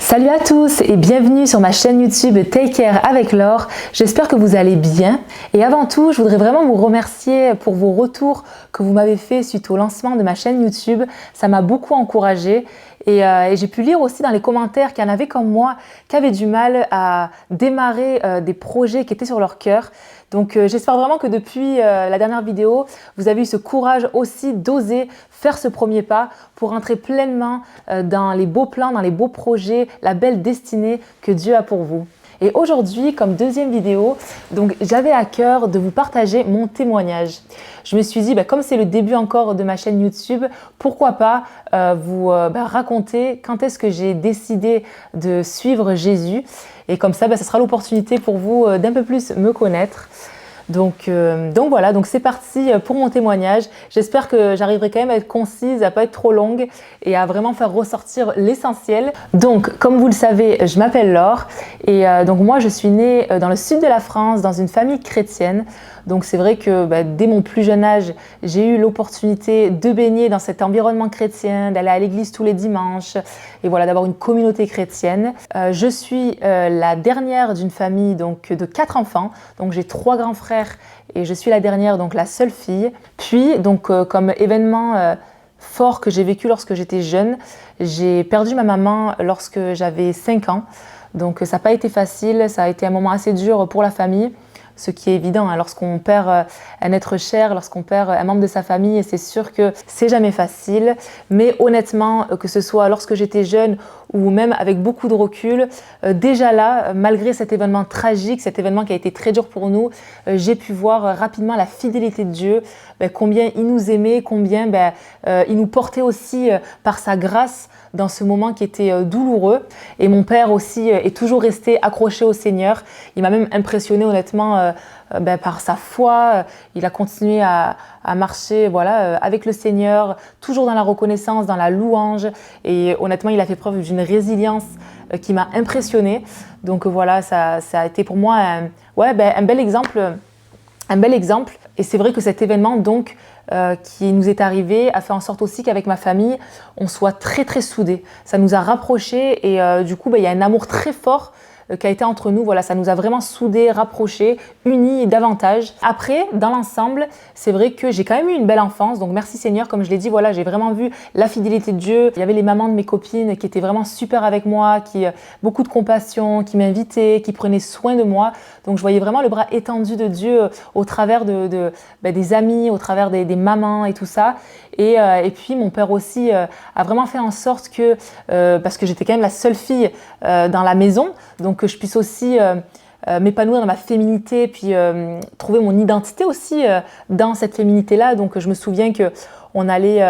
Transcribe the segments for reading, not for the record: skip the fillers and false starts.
Salut à tous et bienvenue sur ma chaîne YouTube Take Care avec Laure. J'espère que vous allez bien et avant tout, je voudrais vraiment vous remercier pour vos retours que vous m'avez fait suite au lancement de ma chaîne YouTube. Ça m'a beaucoup encouragée et j'ai pu lire aussi dans les commentaires qu'il y en avait comme moi qui avaient du mal à démarrer des projets qui étaient sur leur cœur. Donc j'espère vraiment que depuis la dernière vidéo, vous avez eu ce courage aussi d'oser faire ce premier pas pour entrer pleinement dans les beaux plans, dans les beaux projets, la belle destinée que Dieu a pour vous. Et aujourd'hui, comme deuxième vidéo, donc j'avais à cœur de vous partager mon témoignage. Je me suis dit, comme c'est le début encore de ma chaîne YouTube, pourquoi pas vous raconter quand est-ce que j'ai décidé de suivre Jésus. Et comme ça, ça sera l'opportunité pour vous d'un peu plus me connaître. Donc voilà, donc c'est parti pour mon témoignage. J'espère que j'arriverai quand même à être concise, à pas être trop longue et à vraiment faire ressortir l'essentiel. Donc comme vous le savez, je m'appelle Laure et donc moi je suis née dans le sud de la France, dans une famille chrétienne. Donc c'est vrai que dès mon plus jeune âge, j'ai eu l'opportunité de baigner dans cet environnement chrétien, d'aller à l'église tous les dimanches et voilà, d'avoir une communauté chrétienne. Je suis la dernière d'une famille donc, de 4 enfants, donc j'ai 3 grands frères et je suis la dernière, donc la seule fille. Puis donc comme événement fort que j'ai vécu lorsque j'étais jeune, j'ai perdu ma maman lorsque j'avais 5 ans. Donc ça n'a pas été facile, ça a été un moment assez dur pour la famille. Ce qui est évident, lorsqu'on perd un être cher, lorsqu'on perd un membre de sa famille, c'est sûr que c'est jamais facile. Mais honnêtement, que ce soit lorsque j'étais jeune ou même avec beaucoup de recul, déjà là, malgré cet événement tragique, cet événement qui a été très dur pour nous, j'ai pu voir rapidement la fidélité de Dieu, combien il nous aimait, combien il nous portait aussi par sa grâce dans ce moment qui était douloureux. Et mon père aussi est toujours resté accroché au Seigneur. Il m'a même impressionné honnêtement par sa foi. Il a continué à marcher avec le Seigneur, toujours dans la reconnaissance, dans la louange. Et honnêtement, il a fait preuve d'une résilience qui m'a impressionnée. Donc voilà, ça a été pour moi un bel exemple. Et c'est vrai que cet événement donc qui nous est arrivé a fait en sorte aussi qu'avec ma famille, on soit très très soudés. Ça nous a rapprochés et du coup, il y a un amour très fort qui a été entre nous. Voilà, ça nous a vraiment soudés, rapprochés, unis davantage. Après, dans l'ensemble, c'est vrai que j'ai quand même eu une belle enfance. Donc merci Seigneur, comme je l'ai dit, voilà, j'ai vraiment vu la fidélité de Dieu. Il y avait les mamans de mes copines qui étaient vraiment super avec moi, qui beaucoup de compassion, qui m'invitaient, qui prenaient soin de moi. Donc je voyais vraiment le bras étendu de Dieu au travers des amis, au travers des mamans et tout ça. Et puis mon père aussi a vraiment fait en sorte que, parce que j'étais quand même la seule fille dans la maison, donc que je puisse aussi m'épanouir dans ma féminité, puis trouver mon identité aussi dans cette féminité-là. Donc je me souviens que on allait,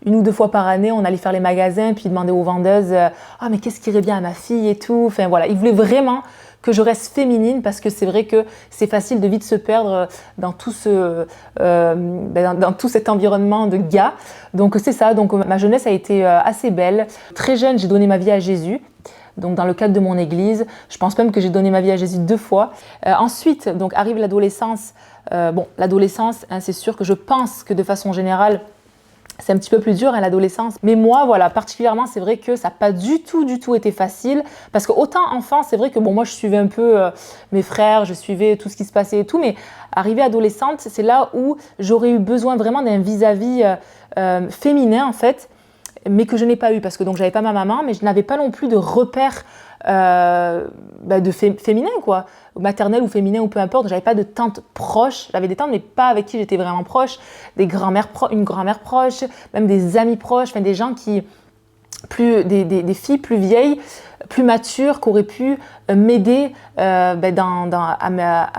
une ou deux fois par année, on allait faire les magasins, puis demander aux vendeuses « Ah, mais qu'est-ce qui irait bien à ma fille ?» et tout. Enfin voilà, ils voulaient vraiment que je reste féminine parce que c'est vrai que c'est facile de vite se perdre dans tout cet environnement de gars. Donc c'est ça, donc ma jeunesse a été assez belle. Très jeune, j'ai donné ma vie à Jésus. Donc dans le cadre de mon église, je pense même que j'ai donné ma vie à Jésus 2 fois. Ensuite, donc arrive l'adolescence. L'adolescence, c'est sûr que je pense que de façon générale, c'est un petit peu plus dur l'adolescence. Mais moi, voilà, particulièrement, c'est vrai que ça n'a pas du tout été facile. Parce que autant enfant, c'est vrai que moi, je suivais un peu mes frères, je suivais tout ce qui se passait et tout. Mais arrivée adolescente, c'est là où j'aurais eu besoin vraiment d'un vis-à-vis féminin, en fait, mais que je n'ai pas eu. Parce que donc, j'avais pas ma maman, mais je n'avais pas non plus de repères féminin, quoi, maternelle ou féminin ou peu importe. J'avais pas de tante proche, j'avais des tantes mais pas avec qui j'étais vraiment proche, une grand-mère proche, même des amis proches, enfin des gens qui des filles plus vieilles, plus matures, qui auraient pu m'aider à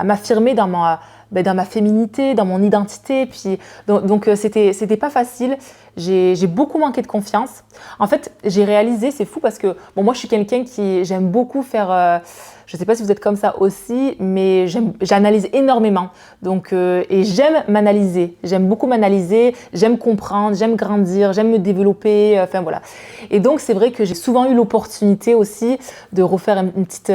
m'affirmer dans ma féminité, dans mon identité. Puis, donc c'était pas facile. J'ai beaucoup manqué de confiance. En fait, j'ai réalisé, c'est fou parce que moi je suis quelqu'un j'aime beaucoup faire, je ne sais pas si vous êtes comme ça aussi, mais j'analyse énormément. Donc, et j'aime m'analyser, j'aime beaucoup m'analyser, j'aime comprendre, j'aime grandir, j'aime me développer, voilà. Et donc c'est vrai que j'ai souvent eu l'opportunité aussi de refaire une petite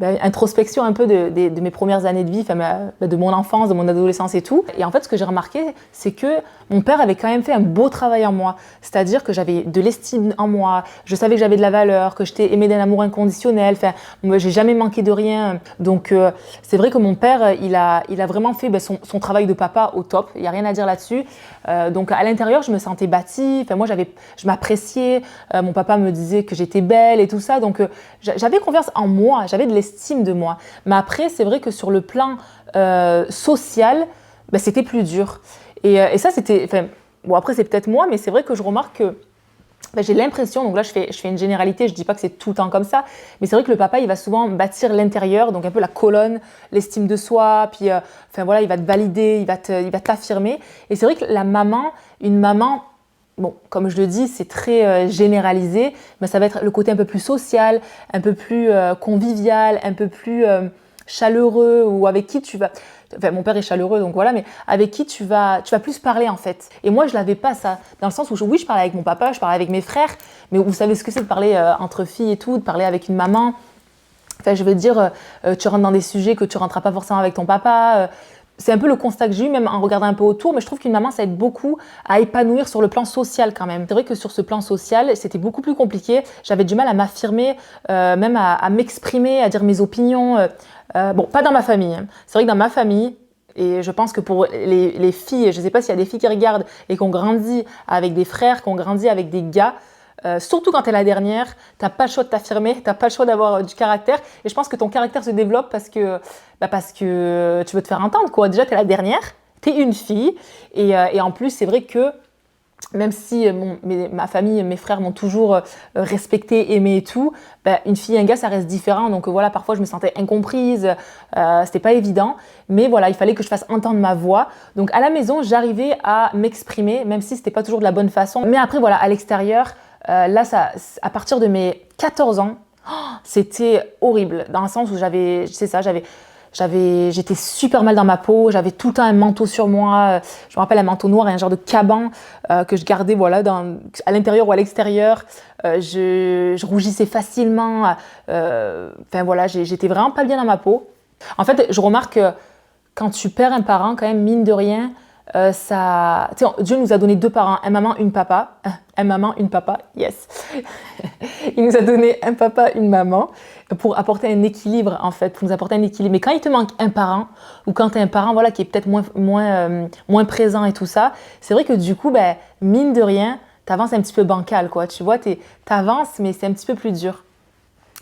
introspection un peu de mes premières années de vie, de mon enfance, de mon adolescence et tout. Et en fait, ce que j'ai remarqué, c'est que mon père avait quand même fait un beau travail en moi. C'est-à-dire que j'avais de l'estime en moi, je savais que j'avais de la valeur, que j'étais aimée d'un amour inconditionnel. Enfin, moi, j'ai jamais manqué de rien. Donc, c'est vrai que mon père, il a vraiment fait son travail de papa au top. Il n'y a rien à dire là-dessus. Donc, à l'intérieur, je me sentais bâtie. Enfin, moi, je m'appréciais. Mon papa me disait que j'étais belle et tout ça. Donc, j'avais confiance en moi. J'avais de l'estime de moi. Mais après, c'est vrai que sur le plan social, c'était plus dur. Et ça, c'était... Bon, après, c'est peut-être moi, mais c'est vrai que je remarque que j'ai l'impression, donc là je fais une généralité, je dis pas que c'est tout le temps comme ça, mais c'est vrai que le papa il va souvent bâtir l'intérieur, donc un peu la colonne, l'estime de soi, puis il va te valider, il va t'affirmer. Et c'est vrai que une maman, bon, comme je le dis, c'est très généralisé, mais ça va être le côté un peu plus social, un peu plus convivial, un peu plus chaleureux, ou avec qui tu vas... Enfin, mon père est chaleureux, donc voilà, mais avec qui tu vas plus parler en fait. Et moi, je l'avais pas ça, dans le sens où oui, je parlais avec mon papa, je parlais avec mes frères, mais vous savez ce que c'est de parler entre filles et tout, de parler avec une maman. Enfin, je veux dire, tu rentres dans des sujets que tu rentreras pas forcément avec ton papa. C'est un peu le constat que j'ai eu, même en regardant un peu autour, mais je trouve qu'une maman, ça aide beaucoup à épanouir sur le plan social quand même. C'est vrai que sur ce plan social, c'était beaucoup plus compliqué. J'avais du mal à m'affirmer, même à m'exprimer, à dire mes opinions. Bon, pas dans ma famille. Hein. C'est vrai que dans ma famille, et je pense que pour les filles, je ne sais pas s'il y a des filles qui regardent et qui ont grandi avec des frères, qui ont grandi avec des gars, surtout quand tu es la dernière, tu n'as pas le choix de t'affirmer, tu n'as pas le choix d'avoir du caractère. Et je pense que ton caractère se développe parce que tu veux te faire entendre, quoi. Déjà, tu es la dernière, tu es une fille. Et en plus, c'est vrai que même si ma famille, mes frères m'ont toujours respectée, aimée et tout, une fille et un gars, ça reste différent. Donc voilà, parfois je me sentais incomprise, c'était pas évident. Mais voilà, il fallait que je fasse entendre ma voix. Donc à la maison, j'arrivais à m'exprimer, même si c'était pas toujours de la bonne façon. Mais après, voilà, à l'extérieur, là, à partir de mes 14 ans, c'était horrible. Dans le sens où j'étais super mal dans ma peau, j'avais tout le temps un manteau sur moi, je me rappelle un manteau noir et un genre de caban que je gardais à l'intérieur ou à l'extérieur. Je rougissais facilement, j'étais vraiment pas bien dans ma peau. En fait, je remarque que quand tu perds un parent, quand même, mine de rien, Dieu nous a donné 2 parents, un maman, une papa. Un maman, une papa, yes. Il nous a donné un papa, une maman pour apporter un équilibre en fait, pour nous apporter un équilibre. Mais quand il te manque un parent ou quand tu as un parent qui est peut-être moins présent et tout ça, c'est vrai que du coup, mine de rien, tu avances un petit peu bancal, quoi. Tu vois, tu avances, mais c'est un petit peu plus dur.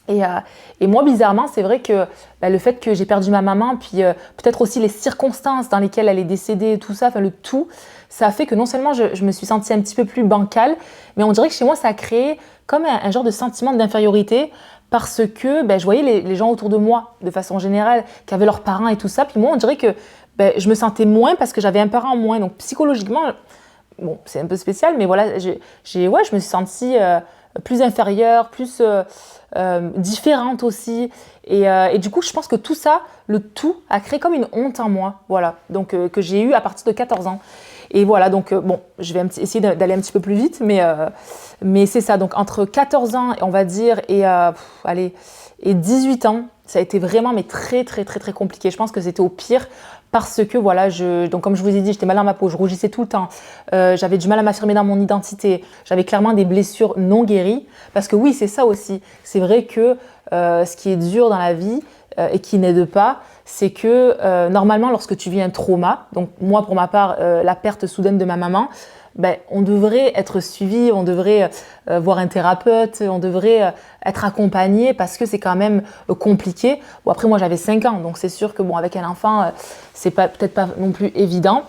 Et moi, bizarrement, c'est vrai que le fait que j'ai perdu ma maman, puis peut-être aussi les circonstances dans lesquelles elle est décédée, tout ça, le tout, ça a fait que non seulement je me suis sentie un petit peu plus bancale, mais on dirait que chez moi, ça a créé comme un genre de sentiment d'infériorité parce que je voyais les gens autour de moi, de façon générale, qui avaient leurs parents et tout ça. Puis moi, on dirait que je me sentais moins parce que j'avais un parent en moins. Donc psychologiquement, bon, c'est un peu spécial, mais voilà, je me suis sentie plus inférieure, plus différente aussi. Et du coup, je pense que tout ça, le tout, a créé comme une honte en moi. Voilà, donc que j'ai eu à partir de 14 ans. Et voilà, donc je vais essayer d'aller un petit peu plus vite, mais c'est ça. Donc entre 14 ans, on va dire, et 18 ans, ça a été vraiment très, très, très, très compliqué. Je pense que c'était au pire parce que voilà, donc comme je vous ai dit, j'étais mal dans ma peau, je rougissais tout le temps, j'avais du mal à m'affirmer dans mon identité, j'avais clairement des blessures non guéries. Parce que oui, c'est ça aussi. C'est vrai que ce qui est dur dans la vie et qui n'aide pas, c'est que normalement, lorsque tu vis un trauma, donc moi pour ma part, la perte soudaine de ma maman, on devrait être suivi, on devrait voir un thérapeute, on devrait être accompagné parce que c'est quand même compliqué. Bon, après, moi, j'avais 5 ans, donc c'est sûr que avec un enfant, c'est peut-être pas non plus évident.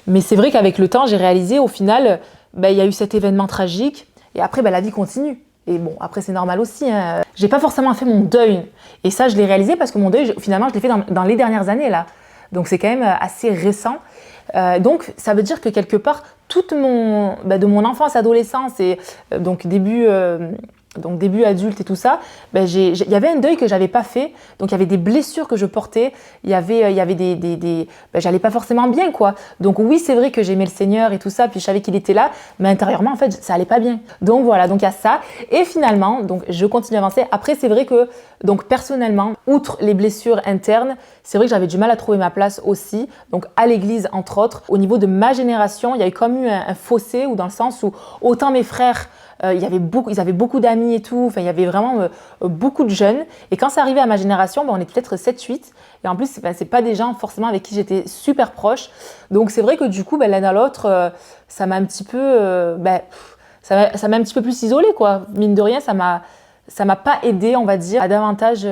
Mais c'est vrai qu'avec le temps, j'ai réalisé au final, il y a eu cet événement tragique et après, la vie continue. Et bon, après, c'est normal aussi. Hein. J'ai pas forcément fait mon deuil. Et ça, je l'ai réalisé parce que mon deuil, finalement, je l'ai fait dans les dernières années, là. Donc, c'est quand même assez récent. Donc, ça veut dire que quelque part, de mon enfance, adolescence et donc début donc début adulte et tout ça, ben il y avait un deuil que j'avais pas fait, donc il y avait des blessures que je portais, il y avait ben, j'allais pas forcément bien quoi. Donc oui, c'est vrai que j'aimais le Seigneur et tout ça, puis je savais qu'il était là, mais intérieurement en fait ça allait pas bien. Donc voilà, donc il y a ça. Et finalement, donc je continue à avancer. Après c'est vrai que donc personnellement, outre les blessures internes, c'est vrai que j'avais du mal à trouver ma place aussi, donc à l'église entre autres. Au niveau de ma génération, il y avait comme eu un fossé, ou dans le sens où autant mes frères ils avaient beaucoup d'amis et tout, enfin, il y avait vraiment beaucoup de jeunes. Et quand c'est arrivé à ma génération, ben, on est peut-être 7-8. Et en plus, ben, c'est pas des gens forcément avec qui j'étais super proche. Donc c'est vrai que du coup, ben, l'un à l'autre, ça m'a un petit peu, ça m'a un petit peu plus isolée, quoi. Mine de rien, ça m'a pas aidé, on va dire, à davantage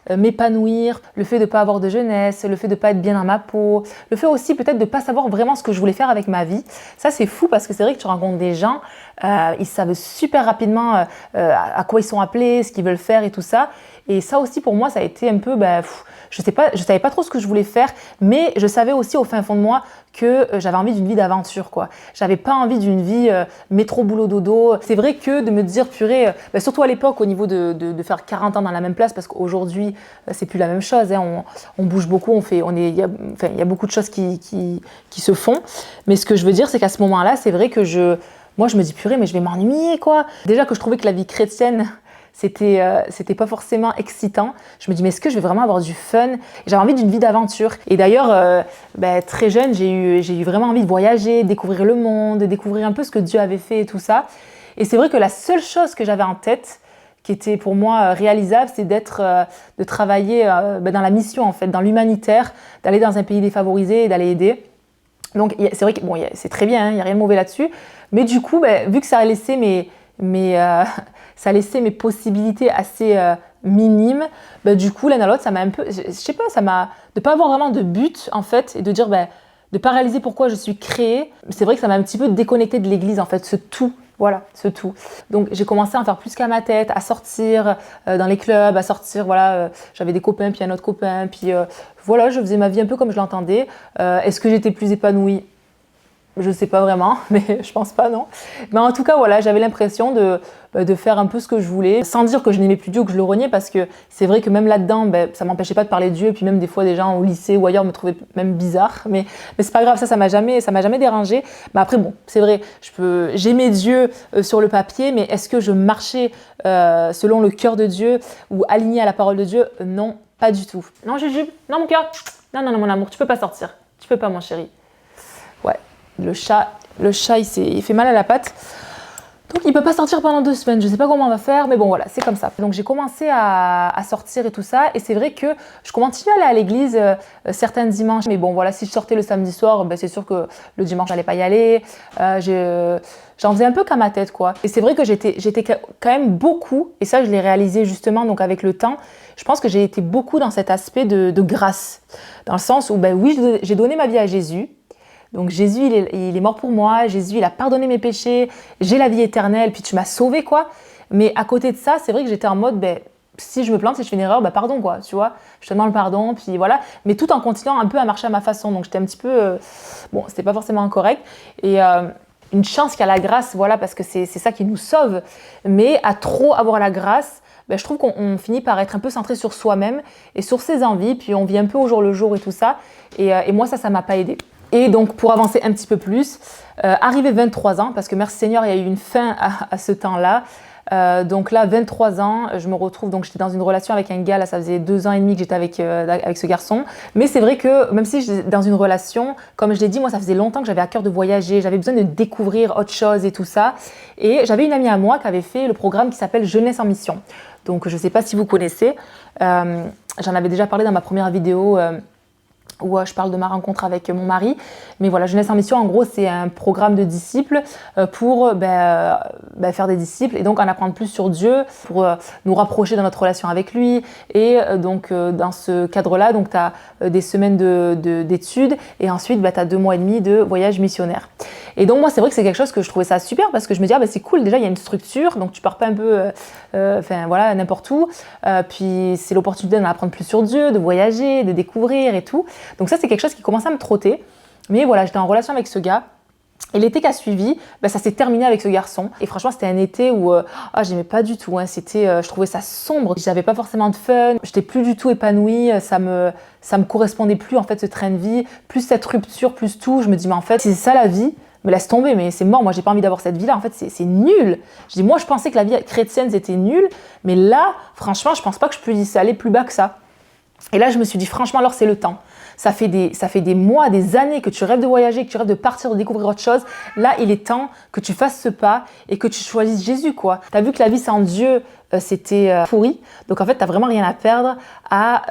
m'épanouir, le fait de pas avoir de jeunesse, le fait de pas être bien dans ma peau, le fait aussi peut-être de pas savoir vraiment ce que je voulais faire avec ma vie. Ça c'est fou parce que c'est vrai que tu rencontres des gens, ils savent super rapidement à quoi ils sont appelés, ce qu'ils veulent faire et tout ça. Et ça aussi pour moi ça a été un peu, je savais pas trop ce que je voulais faire, mais je savais aussi au fin fond de moi que j'avais envie d'une vie d'aventure, quoi. J'avais pas envie d'une vie métro boulot dodo. C'est vrai que de me dire purée, surtout à l'époque au niveau de faire 40 ans dans la même place, parce qu'aujourd'hui c'est plus la même chose, hein. On bouge beaucoup, il y a beaucoup de choses qui se font. Mais ce que je veux dire, c'est qu'à ce moment-là, c'est vrai que moi je me dis purée, mais je vais m'ennuyer, quoi. Déjà que je trouvais que la vie chrétienne c'était pas forcément excitant. Je me dis mais est-ce que je vais vraiment avoir du fun? J'avais envie d'une vie d'aventure. Et d'ailleurs, très jeune, j'ai eu vraiment envie de voyager, découvrir le monde, découvrir un peu ce que Dieu avait fait et tout ça. Et c'est vrai que la seule chose que j'avais en tête, qui était pour moi réalisable, c'est de travailler dans la mission en fait, dans l'humanitaire, d'aller dans un pays défavorisé et d'aller aider. Donc c'est vrai que bon, c'est très bien, il n'y a rien de mauvais là-dessus. Mais du coup, vu que ça a laissé ça laissait mes possibilités assez minimes. Du coup, l'un à l'autre, ça m'a un peu, je sais pas, de pas avoir vraiment de but en fait, et de dire, de pas réaliser pourquoi je suis créée. C'est vrai que ça m'a un petit peu déconnectée de l'église en fait, ce tout. Voilà, ce tout. Donc j'ai commencé à en faire plus qu'à ma tête, à sortir dans les clubs, à sortir, voilà, j'avais des copains, puis un autre copain, puis voilà, je faisais ma vie un peu comme je l'entendais. Est-ce que j'étais plus épanouie? Je sais pas vraiment, mais je pense pas, non. Mais en tout cas, voilà, j'avais l'impression de faire un peu ce que je voulais, sans dire que je n'aimais plus Dieu ou que je le reniais, parce que c'est vrai que même là-dedans, ça m'empêchait pas de parler de Dieu, et puis même des fois, des gens au lycée ou ailleurs me trouvaient même bizarre, mais c'est pas grave, ça m'a jamais dérangé. Mais après, bon, c'est vrai, j'aimais Dieu sur le papier, mais est-ce que je marchais selon le cœur de Dieu ou aligné à la parole de Dieu? Non, pas du tout. Non, Jujube, non, mon cœur, non, mon amour, tu peux pas sortir, tu peux pas, mon chéri. Ouais. Le chat, il fait mal à la patte. Donc il peut pas sortir pendant 2 semaines. Je sais pas comment on va faire, mais bon voilà, c'est comme ça. Donc j'ai commencé à sortir et tout ça. Et c'est vrai que je continue à aller à l'église certains dimanches. Mais bon voilà, si je sortais le samedi soir, c'est sûr que le dimanche j'allais pas y aller. J'en faisais un peu qu'à ma tête, quoi. Et c'est vrai que j'étais quand même beaucoup, et ça je l'ai réalisé justement donc avec le temps, je pense que j'ai été beaucoup dans cet aspect de grâce. Dans le sens où oui, j'ai donné ma vie à Jésus. Donc Jésus, il est mort pour moi, Jésus, il a pardonné mes péchés, j'ai la vie éternelle, puis tu m'as sauvé, quoi. Mais à côté de ça, c'est vrai que j'étais en mode, si je me plante, si je fais une erreur, pardon, quoi, tu vois. Je te demande pardon, puis voilà. Mais tout en continuant un peu à marcher à ma façon. Donc j'étais un petit peu, c'était pas forcément incorrect. Et une chance qu'il y a la grâce, voilà, parce que c'est ça qui nous sauve. Mais à trop avoir la grâce, je trouve qu'on finit par être un peu centré sur soi-même et sur ses envies, puis on vit un peu au jour le jour et tout ça. Et moi, ça m'a pas aidé. Et donc, pour avancer un petit peu plus, arrivé 23 ans, parce que merci Seigneur, il y a eu une fin à ce temps-là. Donc là, 23 ans, je me retrouve, donc j'étais dans une relation avec un gars, là ça faisait 2 ans et demi que j'étais avec ce garçon. Mais c'est vrai que même si j'étais dans une relation, comme je l'ai dit, moi ça faisait longtemps que j'avais à cœur de voyager, j'avais besoin de découvrir autre chose et tout ça. Et j'avais une amie à moi qui avait fait le programme qui s'appelle Jeunesse en mission. Donc je ne sais pas si vous connaissez, j'en avais déjà parlé dans ma première vidéo où je parle de ma rencontre avec mon mari. Mais voilà, Jeunesse en mission, en gros, c'est un programme de disciples pour faire des disciples et donc en apprendre plus sur Dieu, pour nous rapprocher dans notre relation avec lui. Et donc, dans ce cadre-là, tu as des semaines d'études et ensuite, tu as 2 mois et demi de voyage missionnaire. Et donc, moi, c'est vrai que c'est quelque chose que je trouvais ça super parce que je me dis, c'est cool, déjà, il y a une structure, donc tu pars pas un peu n'importe où. Puis, c'est l'opportunité d'en apprendre plus sur Dieu, de voyager, de découvrir et tout. Donc ça, c'est quelque chose qui commençait à me trotter. Mais voilà, j'étais en relation avec ce gars. Et l'été qui a suivi, ça s'est terminé avec ce garçon. Et franchement, c'était un été où j'aimais pas du tout. Hein. Je trouvais ça sombre. J'avais pas forcément de fun. J'étais plus du tout épanouie. Ça me correspondait plus en fait ce train de vie. Plus cette rupture, plus tout. Je me dis mais en fait, si c'est ça la vie, me laisse tomber. Mais c'est mort. Moi, j'ai pas envie d'avoir cette vie-là. En fait, c'est nul. Je dis moi, je pensais que la vie chrétienne c'était nul, mais là, franchement, je pense pas que je puisse aller plus bas que ça. Et là, je me suis dit franchement, alors c'est le temps. Ça fait des mois, des années que tu rêves de voyager, que tu rêves de partir, de découvrir autre chose. Là, il est temps que tu fasses ce pas et que tu choisisses Jésus, quoi. Tu as vu que la vie sans Dieu, c'était pourri. Donc, en fait, tu n'as vraiment rien à perdre à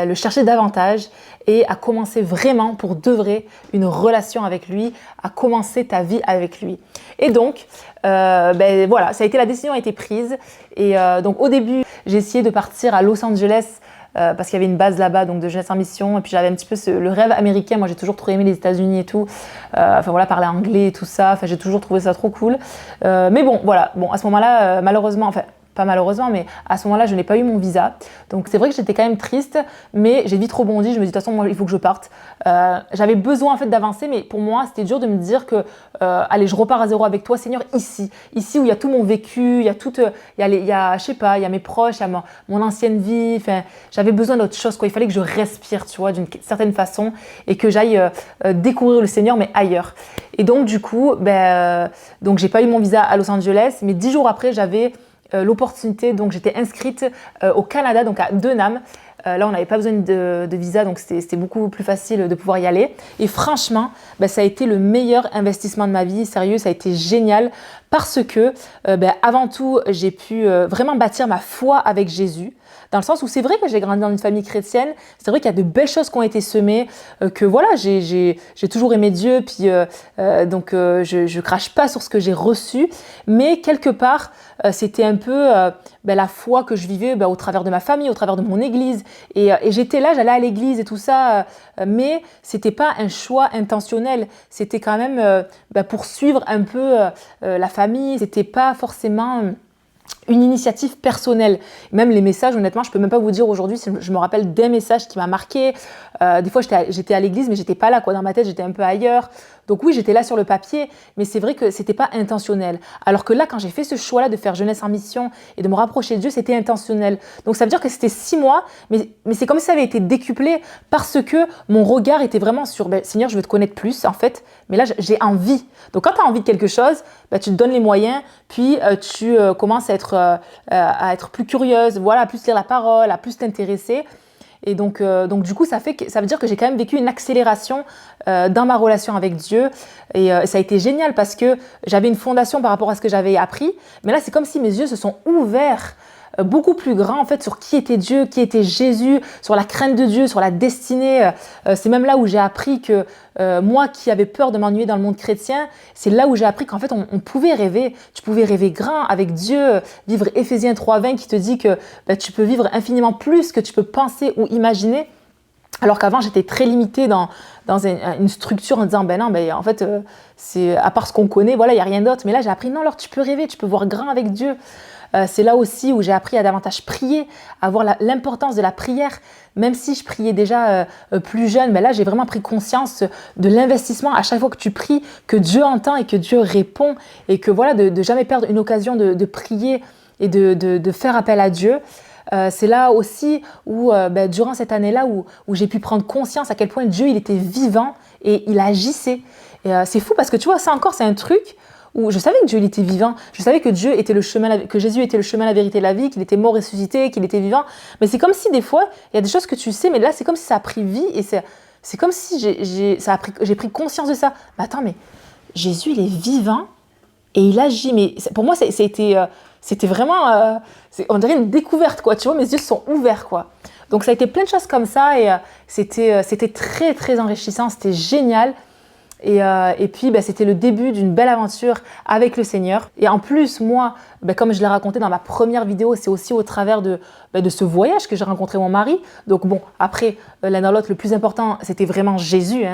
le chercher davantage et à commencer vraiment, pour de vrai, une relation avec lui, à commencer ta vie avec lui. Et donc, voilà, ça a été, la décision a été prise. Et donc, au début, j'ai essayé de partir à Los Angeles parce qu'il y avait une base là-bas, donc de Jeunesse en Mission, et puis j'avais un petit peu le rêve américain. Moi, j'ai toujours trop aimé les États-Unis et tout. Parler anglais et tout ça. J'ai toujours trouvé ça trop cool. Mais bon, voilà. Bon, à ce moment-là, malheureusement, pas malheureusement, mais à ce moment-là, je n'ai pas eu mon visa. Donc, c'est vrai que j'étais quand même triste, mais j'ai vite rebondi. Je me dis, de toute façon, moi, il faut que je parte. J'avais besoin, en fait, d'avancer, mais pour moi, c'était dur de me dire que, allez, je repars à zéro avec toi, Seigneur, ici où il y a tout mon vécu, il y a tout, il y a, je sais pas, il y a mes proches, il y a mon ancienne vie. J'avais besoin d'autre chose, quoi. Il fallait que je respire, tu vois, d'une certaine façon, et que j'aille découvrir le Seigneur, mais ailleurs. Et donc, du coup, donc j'ai pas eu mon visa à Los Angeles, mais 10 jours après, j'avais l'opportunité, donc j'étais inscrite au Canada, donc à Denham. Là, on n'avait pas besoin de visa, donc c'était beaucoup plus facile de pouvoir y aller. Et franchement, ça a été le meilleur investissement de ma vie. Sérieux, ça a été génial parce que, avant tout, j'ai pu vraiment bâtir ma foi avec Jésus. Dans le sens où c'est vrai que j'ai grandi dans une famille chrétienne, c'est vrai qu'il y a de belles choses qui ont été semées, que voilà, j'ai toujours aimé Dieu, puis donc je crache pas sur ce que j'ai reçu, mais quelque part, c'était un peu la foi que je vivais au travers de ma famille, au travers de mon église, et j'étais là, j'allais à l'église et tout ça, mais c'était pas un choix intentionnel, c'était quand même pour suivre un peu la famille, c'était pas forcément une initiative personnelle. Même les messages, honnêtement, je peux même pas vous dire aujourd'hui si je me rappelle des messages qui m'ont marqué. Des fois, j'étais à l'église, mais j'étais pas là, quoi. Dans ma tête, j'étais un peu ailleurs. Donc oui, j'étais là sur le papier, mais c'est vrai que c'était pas intentionnel. Alors que là, quand j'ai fait ce choix-là de faire Jeunesse en Mission et de me rapprocher de Dieu, c'était intentionnel. Donc ça veut dire que c'était 6 mois, mais c'est comme si ça avait été décuplé parce que mon regard était vraiment sur Seigneur, je veux te connaître plus, en fait. Mais là, j'ai envie. Donc quand tu as envie de quelque chose, tu te donnes les moyens, puis tu commences à être plus curieuse, voilà, à plus lire la parole, à plus t'intéresser. Et donc du coup, ça veut dire que j'ai quand même vécu une accélération dans ma relation avec Dieu. Et ça a été génial parce que j'avais une fondation par rapport à ce que j'avais appris. Mais là, c'est comme si mes yeux se sont ouverts beaucoup plus grand en fait sur qui était Dieu, qui était Jésus, sur la crainte de Dieu, sur la destinée. C'est même là où j'ai appris que moi qui avais peur de m'ennuyer dans le monde chrétien, c'est là où j'ai appris qu'en fait on pouvait rêver. Tu pouvais rêver grand avec Dieu, vivre Éphésiens 3:20 qui te dit que tu peux vivre infiniment plus que tu peux penser ou imaginer. Alors qu'avant, j'étais très limitée dans une structure en disant, non, en fait, c'est à part ce qu'on connaît, voilà, il n'y a rien d'autre. Mais là, j'ai appris, non, alors tu peux rêver, tu peux voir grand avec Dieu. C'est là aussi où j'ai appris à davantage prier, à voir l'importance de la prière. Même si je priais déjà plus jeune, là, j'ai vraiment pris conscience de l'investissement à chaque fois que tu pries, que Dieu entend et que Dieu répond. Et que voilà, de jamais perdre une occasion de prier et de faire appel à Dieu. C'est là aussi où, durant cette année-là, où j'ai pu prendre conscience à quel point Dieu, il était vivant et il agissait. Et c'est fou parce que tu vois, ça encore, c'est un truc où je savais que Dieu, il était vivant. Je savais que Dieu était le chemin, que Jésus était le chemin, la vérité, la vie, qu'il était mort, ressuscité, qu'il était vivant. Mais c'est comme si des fois, il y a des choses que tu sais, mais là, c'est comme si ça a pris vie et c'est comme si j'ai pris conscience de ça. Mais attends, mais Jésus, il est vivant et il agit. Mais pour moi, c'était vraiment, on dirait une découverte, quoi. Tu vois, mes yeux se sont ouverts, quoi. Donc, ça a été plein de choses comme ça et c'était très, très enrichissant. C'était génial. Et puis, c'était le début d'une belle aventure avec le Seigneur. Et en plus, moi, comme je l'ai raconté dans ma première vidéo, c'est aussi au travers de ce voyage que j'ai rencontré mon mari. Donc bon, après, l'un dans l'autre, le plus important, c'était vraiment Jésus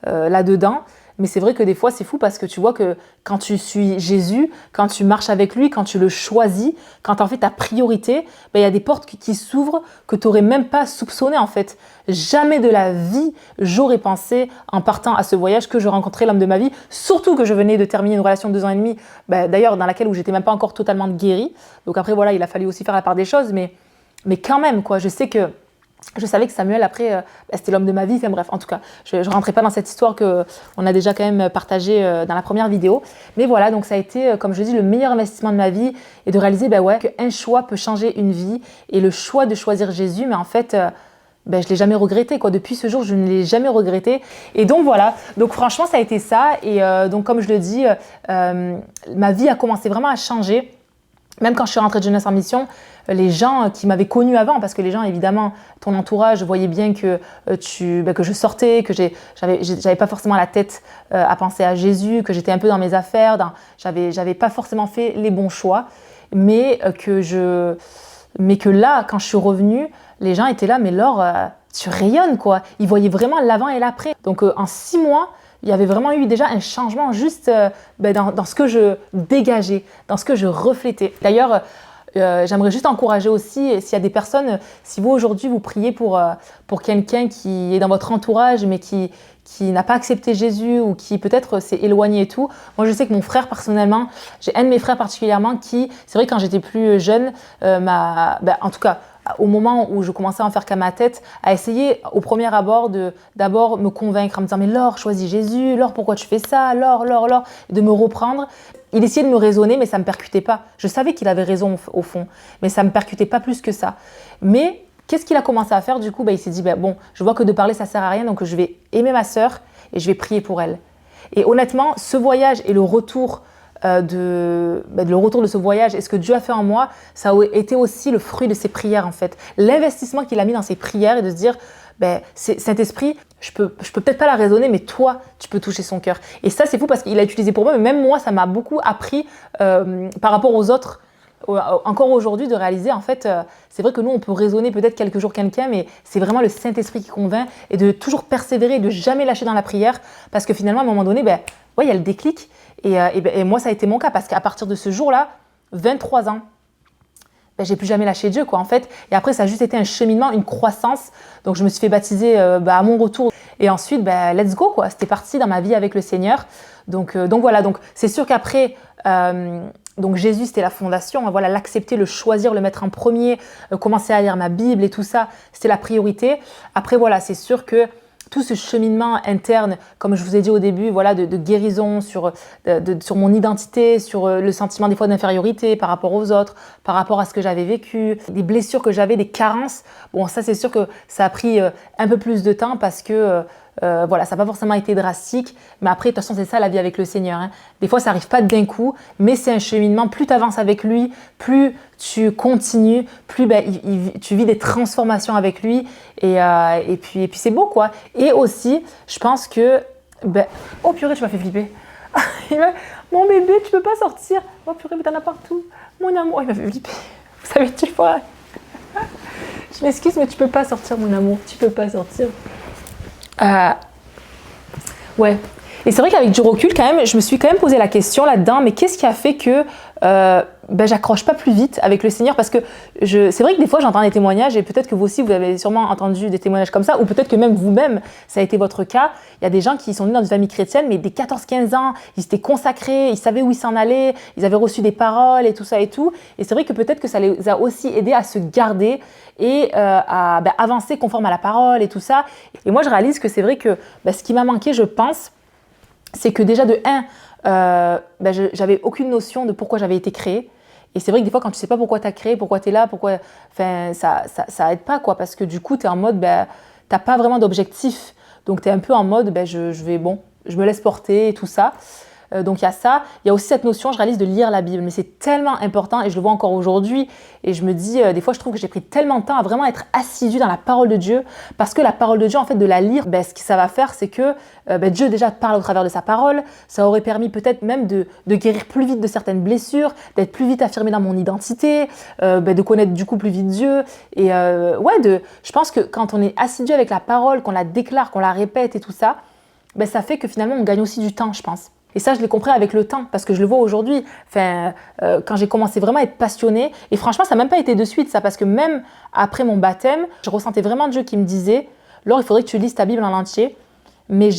là-dedans. Mais c'est vrai que des fois, c'est fou parce que tu vois que quand tu suis Jésus, quand tu marches avec lui, quand tu le choisis, quand tu en fais ta priorité, ben, il y a des portes qui s'ouvrent que tu n'aurais même pas soupçonné en fait. Jamais de la vie, j'aurais pensé en partant à ce voyage que je rencontrais l'homme de ma vie, surtout que je venais de terminer une relation de 2 ans et demi, ben, d'ailleurs dans laquelle où j'étais même pas encore totalement guérie. Donc après voilà, il a fallu aussi faire la part des choses, mais quand même quoi, je savais que Samuel, après, c'était l'homme de ma vie. Enfin bref, en tout cas, je ne rentrais pas dans cette histoire qu'on a déjà quand même partagée dans la première vidéo. Mais voilà, donc ça a été, comme je dis, le meilleur investissement de ma vie et de réaliser qu'un choix peut changer une vie. Et le choix de choisir Jésus, mais en fait, je ne l'ai jamais regretté. Quoi. Depuis ce jour, je ne l'ai jamais regretté. Et donc voilà, donc franchement, ça a été ça. Et donc comme je le dis, ma vie a commencé vraiment à changer. Même quand je suis rentrée de Jeunesse en Mission, les gens qui m'avaient connue avant, parce que les gens, évidemment, ton entourage voyait bien que je sortais, que j'avais pas forcément la tête à penser à Jésus, que j'étais un peu dans mes affaires, j'avais pas forcément fait les bons choix, mais que là, quand je suis revenue, les gens étaient là, mais Laure, tu rayonnes quoi. Ils voyaient vraiment l'avant et l'après. Donc en 6 mois, il y avait vraiment eu déjà un changement juste dans ce que je dégageais, dans ce que je reflétais. D'ailleurs, j'aimerais juste encourager aussi, s'il y a des personnes, si vous aujourd'hui vous priez pour quelqu'un qui est dans votre entourage mais qui n'a pas accepté Jésus ou qui peut-être s'est éloigné et tout. Moi je sais que mon frère personnellement, j'ai un de mes frères particulièrement qui, c'est vrai que quand j'étais plus jeune, en tout cas au moment où je commençais à en faire qu'à ma tête, à essayer au premier abord d'abord me convaincre en me disant mais Laure, choisis Jésus, Laure pourquoi tu fais ça, Laure, de me reprendre. Il essayait de me raisonner mais ça ne me percutait pas. Je savais qu'il avait raison au fond, mais ça ne me percutait pas plus que ça. Mais qu'est-ce qu'il a commencé à faire du coup? Il s'est dit bon, je vois que de parler ça sert à rien donc je vais aimer ma sœur et je vais prier pour elle. Et honnêtement, ce voyage et le retour le retour de ce voyage et ce que Dieu a fait en moi, ça a été aussi le fruit de ses prières en fait. L'investissement qu'il a mis dans ses prières et de se dire, Saint-Esprit, je peux peut-être pas la raisonner, mais toi, tu peux toucher son cœur. Et ça, c'est fou parce qu'il a utilisé pour moi, mais même moi, ça m'a beaucoup appris par rapport aux autres. Encore aujourd'hui, de réaliser, en fait, c'est vrai que nous, on peut raisonner peut-être quelques jours quelqu'un, mais c'est vraiment le Saint-Esprit qui convainc et de toujours persévérer, de jamais lâcher dans la prière parce que finalement, à un moment donné, il y a le déclic. Et moi, ça a été mon cas parce qu'à partir de ce jour-là, 23 ans, j'ai plus jamais lâché Dieu, quoi, en fait. Et après, ça a juste été un cheminement, une croissance. Donc, je me suis fait baptiser à mon retour. Et ensuite, let's go, quoi. C'était parti dans ma vie avec le Seigneur. Donc voilà. Donc, c'est sûr qu'après, donc Jésus, c'était la fondation. Voilà, l'accepter, le choisir, le mettre en premier, commencer à lire ma Bible et tout ça, c'était la priorité. Après, voilà, c'est sûr que tout ce cheminement interne, comme je vous ai dit au début, voilà, de guérison sur mon identité, sur le sentiment des fois d'infériorité par rapport aux autres, par rapport à ce que j'avais vécu, des blessures que j'avais, des carences. Bon, ça c'est sûr que ça a pris un peu plus de temps parce que voilà, ça n'a pas forcément été drastique, mais après, de toute façon, c'est ça la vie avec le Seigneur. Hein. Des fois, ça n'arrive pas d'un coup, mais c'est un cheminement. Plus tu avances avec lui, plus tu continues, plus tu vis des transformations avec lui, et puis c'est beau, quoi. Et aussi, je pense que... oh purée, tu m'as fait flipper. Mon bébé, tu peux pas sortir. Oh purée, mais t'en as partout. Mon amour, il m'a fait flipper. Vous savez, tu vois. Je m'excuse, mais tu peux pas sortir, mon amour. Tu peux pas sortir. Ouais. Et c'est vrai qu'avec du recul, quand même, je me suis quand même posé la question là-dedans, mais qu'est-ce qui a fait que j'accroche pas plus vite avec le Seigneur? Parce que c'est vrai que des fois, j'entends des témoignages, et peut-être que vous aussi, vous avez sûrement entendu des témoignages comme ça, ou peut-être que même vous-même, ça a été votre cas. Il y a des gens qui sont nés dans une famille chrétienne, mais dès 14-15 ans, ils s'étaient consacrés, ils savaient où ils s'en allaient, ils avaient reçu des paroles et tout ça et tout. Et c'est vrai que peut-être que ça les a aussi aidés à se garder et à avancer conforme à la parole et tout ça. Et moi, je réalise que c'est vrai que ce qui m'a manqué, je pense, c'est que déjà de 1, j'avais aucune notion de pourquoi j'avais été créée. Et c'est vrai que des fois, quand tu sais pas pourquoi tu as créé, pourquoi tu es là, ça aide pas, quoi, parce que du coup, tu es en mode, t'as pas vraiment d'objectif. Donc, tu es un peu en mode, je me laisse porter et tout ça. Donc, il y a ça. Il y a aussi cette notion, je réalise, de lire la Bible. Mais c'est tellement important, et je le vois encore aujourd'hui. Et je me dis, des fois, je trouve que j'ai pris tellement de temps à vraiment être assidue dans la parole de Dieu. Parce que la parole de Dieu, en fait, de la lire, ce que ça va faire, c'est que Dieu déjà te parle au travers de sa parole. Ça aurait permis peut-être même de guérir plus vite de certaines blessures, d'être plus vite affirmée dans mon identité, de connaître du coup plus vite Dieu. Et je pense que quand on est assidu avec la parole, qu'on la déclare, qu'on la répète et tout ça, ben, ça fait que finalement on gagne aussi du temps, je pense. Et ça, je l'ai compris avec le temps, parce que je le vois aujourd'hui. Enfin, quand j'ai commencé vraiment à être passionnée, et franchement, ça n'a même pas été de suite, ça, parce que même après mon baptême, je ressentais vraiment Dieu qui me disait, Laure, il faudrait que tu lises ta Bible en entier. Mais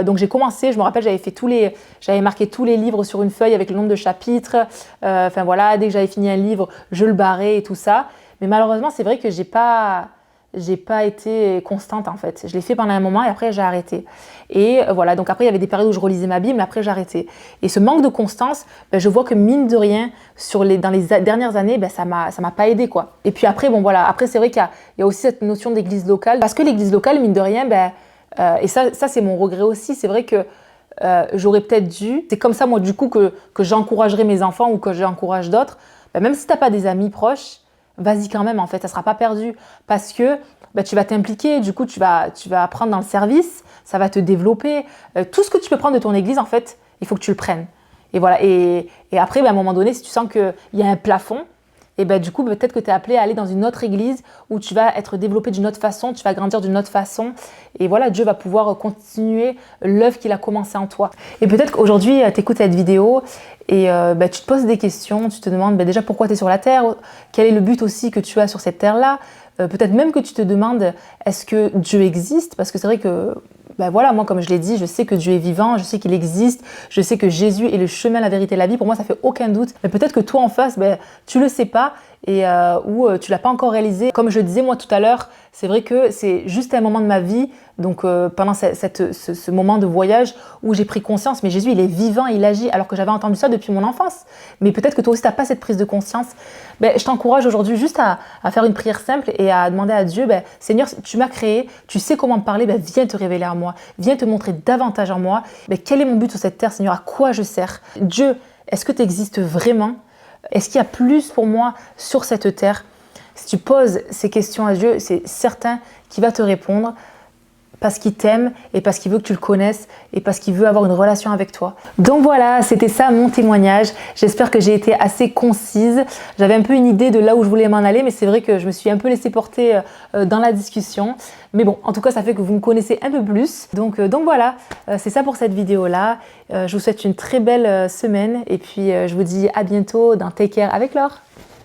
donc j'ai commencé, je me rappelle, j'avais marqué tous les livres sur une feuille avec le nombre de chapitres. Enfin voilà, dès que j'avais fini un livre, je le barrais et tout ça. Mais malheureusement, c'est vrai que j'ai pas été constante en fait. Je l'ai fait pendant un moment et après j'ai arrêté. Et voilà, donc après il y avait des périodes où je relisais ma Bible, mais après j'ai arrêté. Et ce manque de constance, ben, je vois que mine de rien, dans les dernières années, ben, ça m'a pas aidé quoi. Et puis après, bon voilà, après c'est vrai qu'il y a aussi cette notion d'église locale, parce que l'église locale, mine de rien, ben, et ça c'est mon regret aussi, c'est vrai que j'aurais peut-être dû, c'est comme ça moi du coup que j'encouragerai mes enfants ou que j'encourage d'autres, ben, même si tu n'as pas des amis proches, vas-y quand même en fait, ça ne sera pas perdu parce que ben, tu vas t'impliquer, du coup tu vas apprendre dans le service, ça va te développer, tout ce que tu peux prendre de ton église en fait, il faut que tu le prennes. Et voilà, et après ben, à un moment donné, si tu sens qu'il y a un plafond, et ben, du coup, peut-être que tu es appelé à aller dans une autre église où tu vas être développé d'une autre façon, tu vas grandir d'une autre façon. Et voilà, Dieu va pouvoir continuer l'œuvre qu'il a commencée en toi. Et peut-être qu'aujourd'hui, tu écoutes cette vidéo et ben, tu te poses des questions, tu te demandes ben, déjà pourquoi tu es sur la terre, quel est le but aussi que tu as sur cette terre-là. Peut-être même que tu te demandes est-ce que Dieu existe, parce que c'est vrai que ben voilà, moi comme je l'ai dit, je sais que Dieu est vivant, je sais qu'il existe, je sais que Jésus est le chemin, la vérité, la vie. Pour moi, ça fait aucun doute. Mais peut-être que toi en face, ben, tu le sais pas et ou tu l'as pas encore réalisé. Comme je le disais moi tout à l'heure, c'est vrai que c'est juste un moment de ma vie, donc pendant ce moment de voyage où j'ai pris conscience, mais Jésus il est vivant, il agit, alors que j'avais entendu ça depuis mon enfance. Mais peut-être que toi aussi tu n'as pas cette prise de conscience. Ben, je t'encourage aujourd'hui juste à faire une prière simple et à demander à Dieu, ben, Seigneur, tu m'as créé, tu sais comment me parler, ben, viens te révéler à moi, viens te montrer davantage en moi. Ben, quel est mon but sur cette terre, Seigneur, à quoi je sers? Dieu, est-ce que tu existes vraiment? Est-ce qu'il y a plus pour moi sur cette terre? Si tu poses ces questions à Dieu, c'est certain qu'il va te répondre parce qu'il t'aime et parce qu'il veut que tu le connaisses et parce qu'il veut avoir une relation avec toi. Donc voilà, c'était ça mon témoignage. J'espère que j'ai été assez concise. J'avais un peu une idée de là où je voulais m'en aller, mais c'est vrai que je me suis un peu laissée porter dans la discussion. Mais bon, en tout cas, ça fait que vous me connaissez un peu plus. Donc voilà, c'est ça pour cette vidéo-là. Je vous souhaite une très belle semaine et puis je vous dis à bientôt dans Take Care avec Laure.